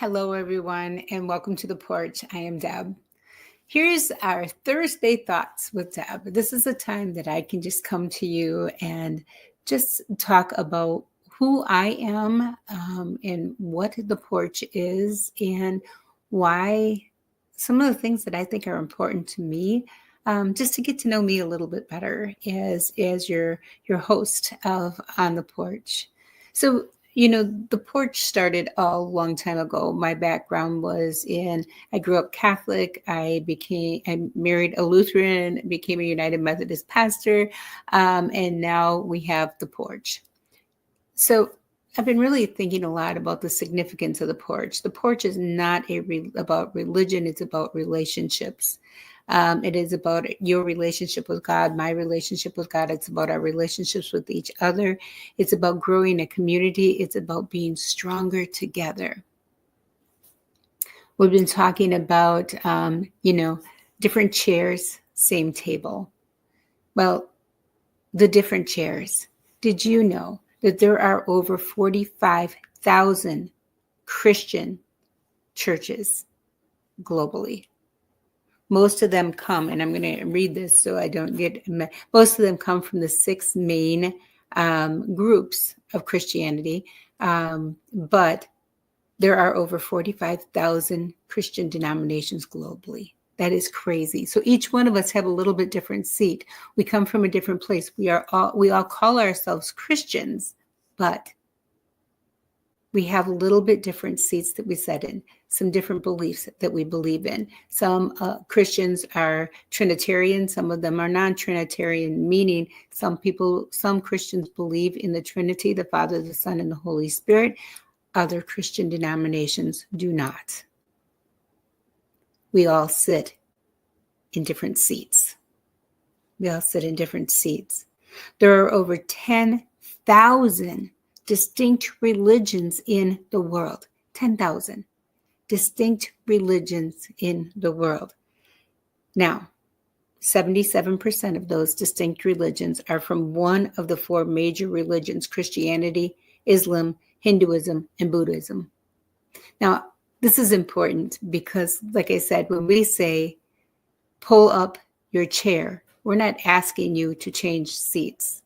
Hello, everyone, and welcome to the Porch. I am Deb. Here's our Thursday Thoughts with Deb. This is a time that I can just come to you and just talk about who I am and what the Porch is and why some of the things that I think are important to me, just to get to know me a little bit better as your host of On the Porch. So the Porch started a long time ago. My background was I grew up Catholic. I married a Lutheran, became a United Methodist pastor, and now we have the Porch. So I've been really thinking a lot about the significance of the Porch. The Porch is not about religion. It's about relationships. It is about your relationship with God, my relationship with God. It's about our relationships with each other. It's about growing a community. It's about being stronger together. We've been talking about, different chairs, same table. Well, the different chairs. Did you know that there are over 45,000 Christian churches globally? Most of them come, and I'm going to read this so I don't get, most of them come from the six main groups of Christianity, but there are over 45,000 Christian denominations globally. That is crazy. So each one of us have a little bit different seat. We come from a different place. We all call ourselves Christians, but we have a little bit different seats that we sit in, some different beliefs that we believe in. Some Christians are Trinitarian, some of them are non-Trinitarian, meaning some Christians believe in the Trinity, the Father, the Son, and the Holy Spirit. Other Christian denominations do not. We all sit in different seats. There are over 10,000 distinct religions in the world. 10,000 distinct religions in the world. Now, 77% of those distinct religions are from one of the four major religions: Christianity, Islam, Hinduism, and Buddhism. Now, this is important because, like I said, when we say pull up your chair, we're not asking you to change seats.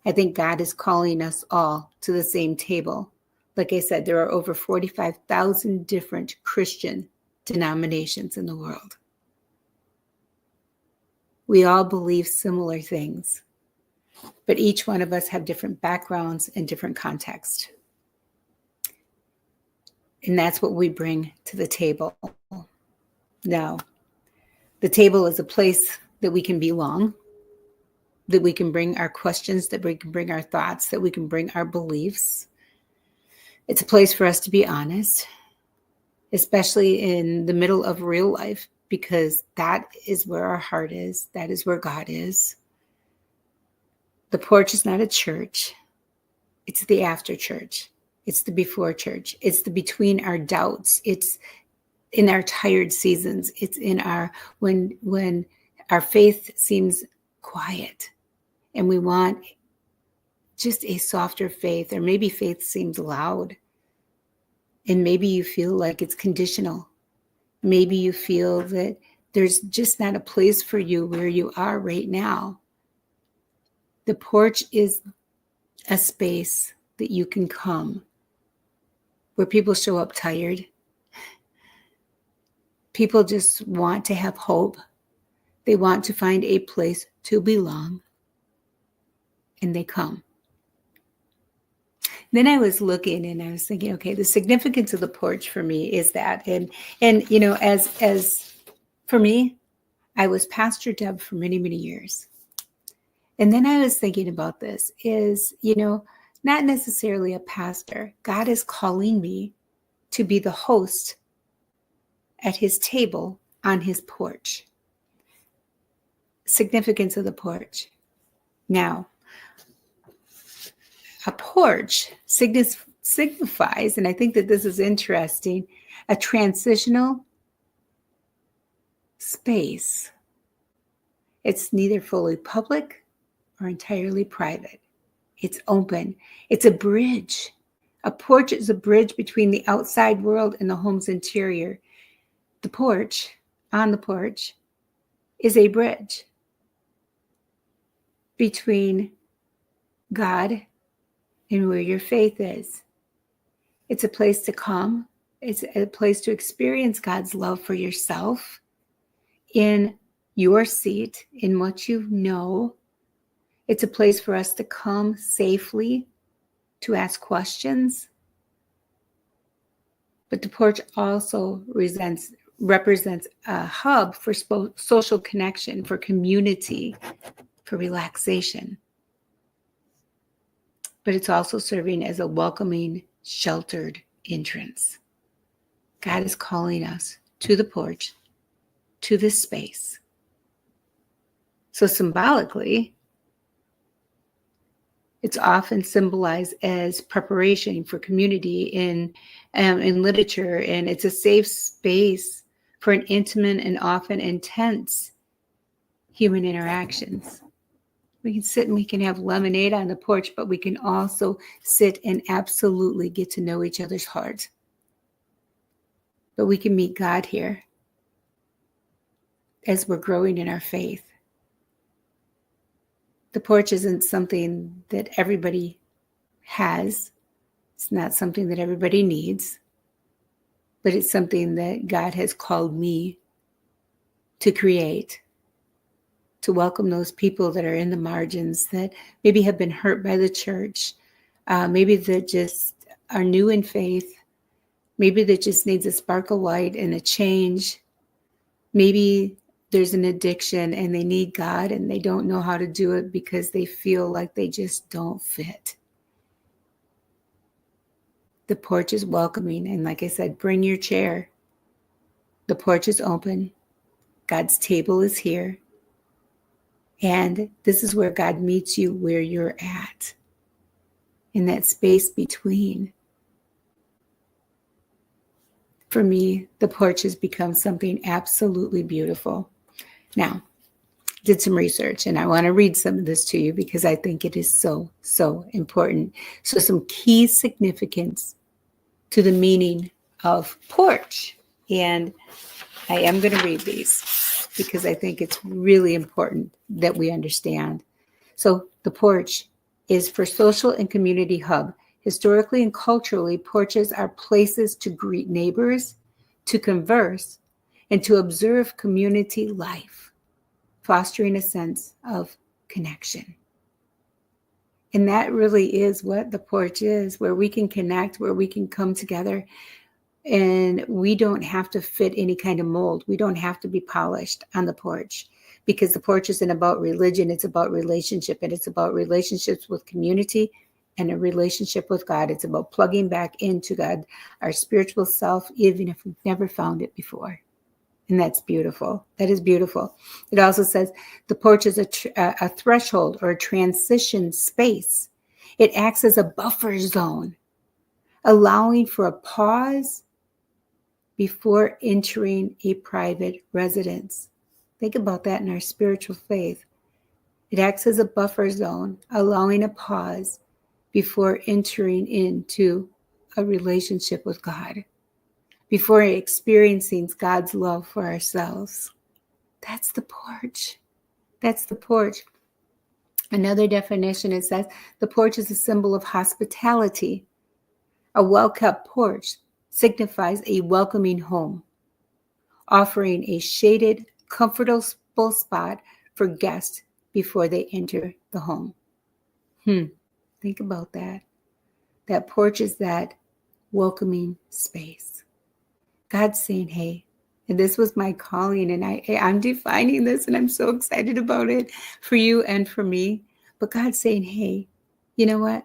I think God is calling us all to the same table. Like I said, there are over 45,000 different Christian denominations in the world. We all believe similar things, but each one of us have different backgrounds and different contexts. And that's what we bring to the table. Now, the table is a place that we can belong, that we can bring our questions, that we can bring our thoughts, that we can bring our beliefs. It's a place for us to be honest, especially in the middle of real life, because that is where our heart is. That is where God is. The Porch is not a church. It's the after church. It's the before church. It's the between our doubts. It's in our tired seasons. It's in when our faith seems quiet and we want just a softer faith, or maybe faith seems loud, and maybe you feel like it's conditional. Maybe you feel that there's just not a place for you where you are right now. The Porch is a space that you can come where people show up tired. People just want to have hope. They want to find a place to belong, and they come. Then I was looking and I was thinking, okay, the significance of the Porch for me is that, and as for me, I was Pastor Deb for many, many years. And then I was thinking about this is, not necessarily a pastor. God is calling me to be the host at his table on his porch. Significance of the Porch. Now, a porch signifies, and I think that this is interesting, a transitional space. It's neither fully public or entirely private. It's open. It's a bridge A porch is a bridge between the outside world and the home's interior. The porch, on the porch, is a bridge between God and where your faith is. It's a place to come. It's a place to experience God's love for yourself in your seat, in what you know. It's a place for us to come safely, to ask questions. But the porch also represents a hub for social connection, for community, for relaxation. But it's also serving as a welcoming, sheltered entrance. God is calling us to the porch, to this space. So symbolically, it's often symbolized as preparation for community in literature, and it's a safe space for an intimate and often intense human interactions. We can sit and we can have lemonade on the porch, but we can also sit and absolutely get to know each other's hearts. But we can meet God here as we're growing in our faith. The porch isn't something that everybody has. It's not something that everybody needs, but it's something that God has called me to create, to welcome those people that are in the margins, that maybe have been hurt by the church, maybe that just are new in faith, maybe that just needs a spark of light and a change. Maybe there's an addiction and they need God and they don't know how to do it because they feel like they just don't fit. The porch is welcoming. And like I said, bring your chair. The porch is open. God's table is here. And this is where God meets you where you're at, in that space between. For me, the porch has become something absolutely beautiful. Now, did some research and I want to read some of this to you because I think it is so, so important. So some key significance to the meaning of porch. And I am going to read these because I think it's really important that we understand. So the porch is for social and community hub. Historically and culturally, porches are places to greet neighbors, to converse, and to observe community life, fostering a sense of connection. And that really is what the porch is, where we can connect, where we can come together. And we don't have to fit any kind of mold. We don't have to be polished on the porch, because the porch isn't about religion. It's about relationship, and it's about relationships with community and a relationship with God. It's about plugging back into God, our spiritual self, even if we've never found it before. And that's beautiful. That is beautiful. It also says the porch is a threshold or a transition space. It acts as a buffer zone, allowing for a pause before entering a private residence. Think about that in our spiritual faith. It acts as a buffer zone, allowing a pause before entering into a relationship with God, before experiencing God's love for ourselves. That's the porch. That's the porch. Another definition, it says the porch is a symbol of hospitality. A well-kept porch signifies a welcoming home, offering a shaded, comfortable spot for guests before they enter the home. Think about that. That porch is that welcoming space. God's saying, hey, and this was my calling, and I'm defining this, and I'm so excited about it for you and for me. But God's saying, hey, you know what?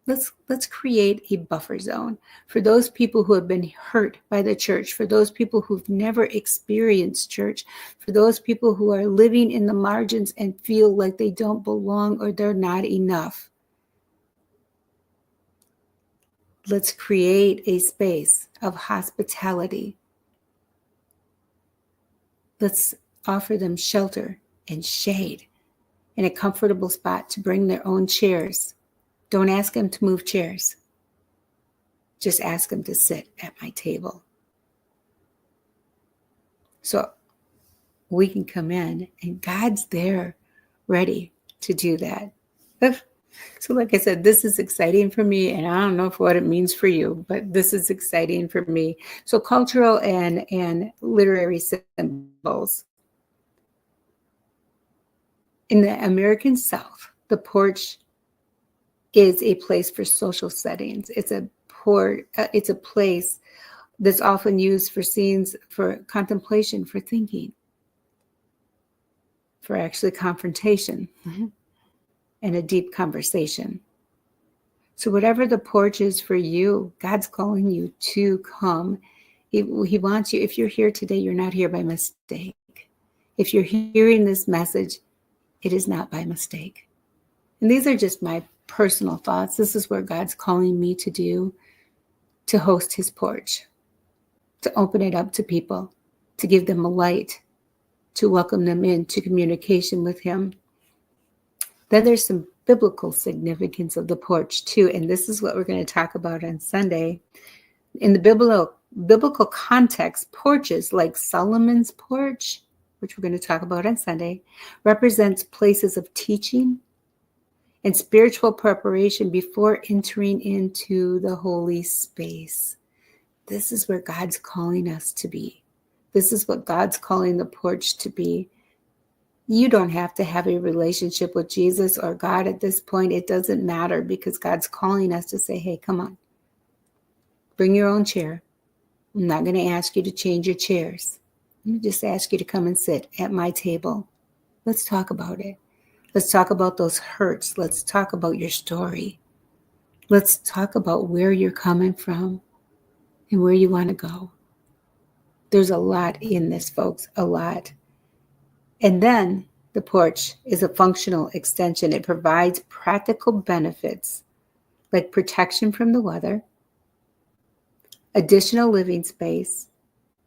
Let's create a buffer zone for those people who have been hurt by the church, for those people who've never experienced church, for those people who are living in the margins and feel like they don't belong or they're not enough. Let's create a space of hospitality. Let's offer them shelter and shade and a comfortable spot to bring their own chairs. Don't ask them to move chairs. Just ask him to sit at my table. So we can come in and God's there ready to do that. So like I said, this is exciting for me, and I don't know what it means for you, but this is exciting for me. So cultural and literary symbols. In the American South, the porch is a place for social settings. It's a place that's often used for scenes for contemplation, for thinking, for actually confrontation, and a deep conversation. So whatever the porch is for you, God's calling you to come. He wants you. If you're here today, you're not here by mistake. If you're hearing this message, it is not by mistake. And these are just my personal thoughts. This is where God's calling me to do, to host his porch, to open it up to people, to give them a light, to welcome them into communication with him. Then there's some biblical significance of the porch too, and this is what we're going to talk about on Sunday. In the biblical context, porches like Solomon's porch, which we're going to talk about on Sunday, represents places of teaching and spiritual preparation before entering into the holy space. This is where God's calling us to be. This is what God's calling the porch to be. You don't have to have a relationship with Jesus or God at this point. It doesn't matter, because God's calling us to say, hey, come on. Bring your own chair. I'm not going to ask you to change your chairs. Let me just ask you to come and sit at my table. Let's talk about it. Let's talk about those hurts. Let's talk about your story. Let's talk about where you're coming from and where you want to go. There's a lot in this, folks, a lot. And then the porch is a functional extension. It provides practical benefits like protection from the weather, additional living space,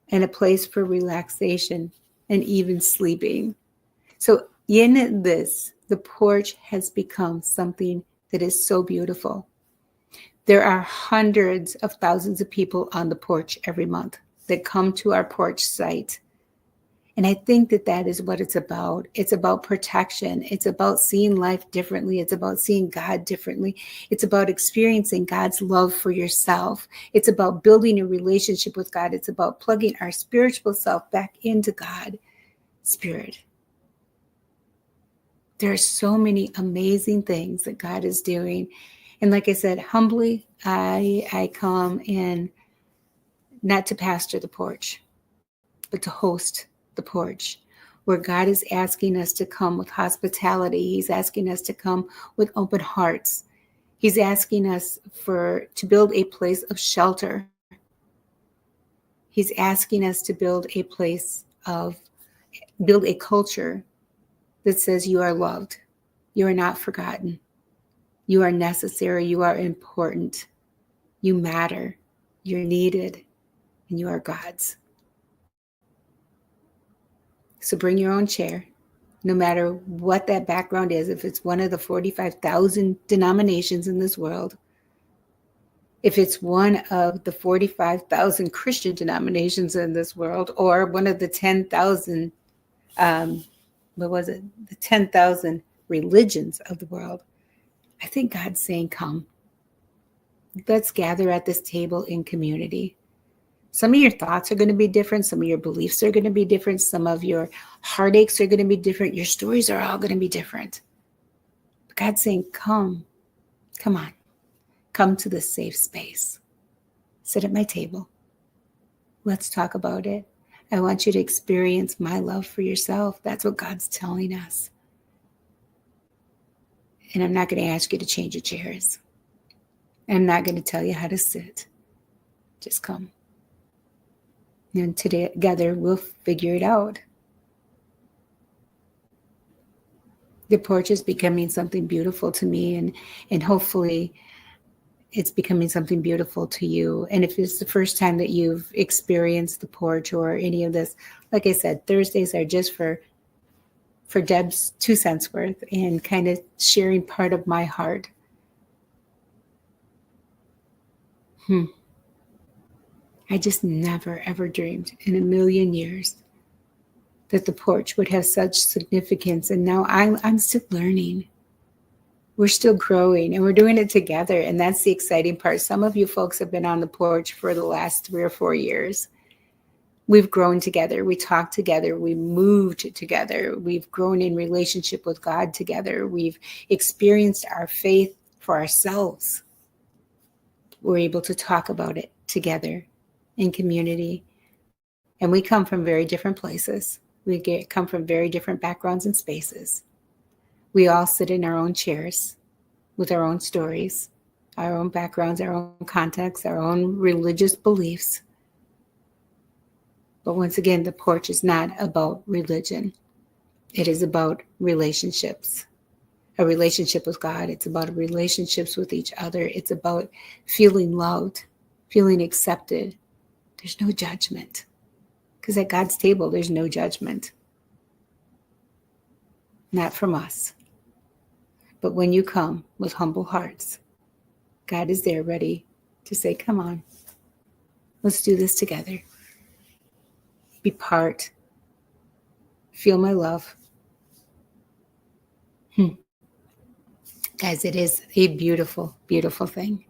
and a place for relaxation and even sleeping. So in this, the porch has become something that is so beautiful. There are hundreds of thousands of people on the porch every month that come to our porch site. And I think that is what it's about. It's about protection. It's about seeing life differently. It's about seeing God differently. It's about experiencing God's love for yourself. It's about building a relationship with God. It's about plugging our spiritual self back into God's Spirit. There are so many amazing things that God is doing. And like I said, humbly, I come in not to pastor the porch, but to host the porch, where God is asking us to come with hospitality. He's asking us to come with open hearts. He's asking us to build a place of shelter. He's asking us to build a culture that says you are loved. You are not forgotten. You are necessary. You are important. You matter. You're needed. And you are God's. So bring your own chair, no matter what that background is. If it's one of the 45,000 denominations in this world, if it's one of the 45,000 Christian denominations in this world, or one of the 10,000, the 10,000 religions of the world, I think God's saying, come. Let's gather at this table in community. Some of your thoughts are going to be different. Some of your beliefs are going to be different. Some of your heartaches are going to be different. Your stories are all going to be different. But God's saying, come on, come to this safe space. Sit at my table. Let's talk about it. I want you to experience my love for yourself. That's what God's telling us. And I'm not going to ask you to change your chairs. I'm not going to tell you how to sit. Just come. And together we'll figure it out. The porch is becoming something beautiful to me, and hopefully it's becoming something beautiful to you. And if it's the first time that you've experienced the porch or any of this, like I said, Thursdays are just for Deb's 2 cents worth and kind of sharing part of my heart. I just never, ever dreamed in a million years that the porch would have such significance. And now I'm still learning. We're still growing and we're doing it together. And that's the exciting part. Some of you folks have been on the porch for the last 3 or 4 years. We've grown together. We talked together. We moved together. We've grown in relationship with God together. We've experienced our faith for ourselves. We're able to talk about it together in community. And we come from very different places. Come from very different backgrounds and spaces. We all sit in our own chairs with our own stories, our own backgrounds, our own contexts, our own religious beliefs. But once again, the porch is not about religion. It is about relationships. A relationship with God. It's about relationships with each other. It's about feeling loved, feeling accepted. There's no judgment. Because at God's table, there's no judgment. Not from us. But when you come with humble hearts, God is there ready to say, come on, let's do this together. Be part. Feel my love. Guys, it is a beautiful, beautiful thing.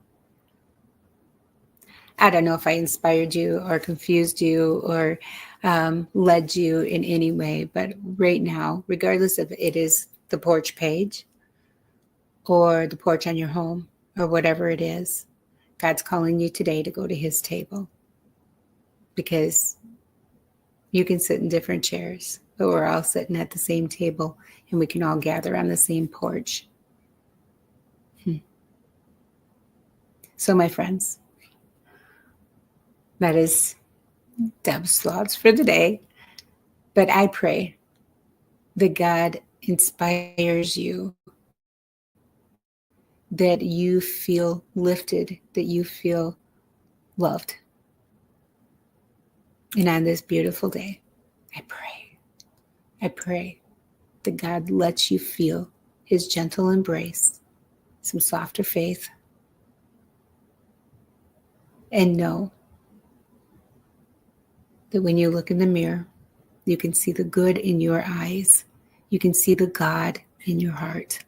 I don't know if I inspired you or confused you or led you in any way, but right now, regardless if it is the porch page or the porch on your home or whatever it is, God's calling you today to go to his table, because you can sit in different chairs, but we're all sitting at the same table and we can all gather on the same porch. So my friends, that is Deb's thoughts for the day. But I pray that God inspires you, that you feel lifted, that you feel loved. And on this beautiful day, I pray that God lets you feel his gentle embrace, some softer faith, and know that when you look in the mirror, you can see the good in your eyes. You can see the God in your heart.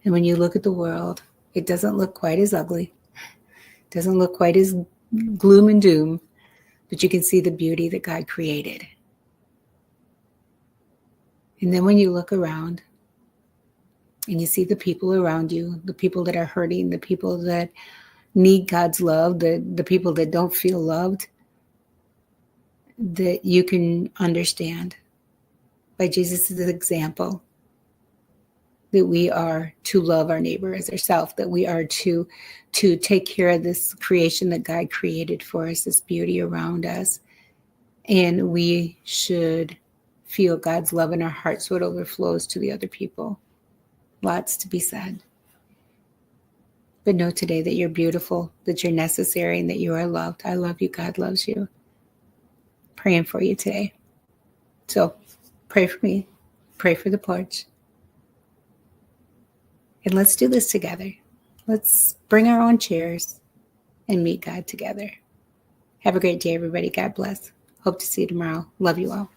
And when you look at the world, it doesn't look quite as ugly. It doesn't look quite as gloom and doom, but you can see the beauty that God created. And then when you look around and you see the people around you, the people that are hurting, the people that need God's love, the people that don't feel loved, that you can understand by Jesus' example that we are to love our neighbor as ourselves, that we are to take care of this creation that God created for us, this beauty around us. And we should feel God's love in our hearts so it overflows to the other people. Lots to be said. But know today that you're beautiful, that you're necessary, and that you are loved. I love you. God loves you. Praying for you today. So pray for me. Pray for the porch. And let's do this together. Let's bring our own chairs and meet God together. Have a great day, everybody. God bless. Hope to see you tomorrow. Love you all.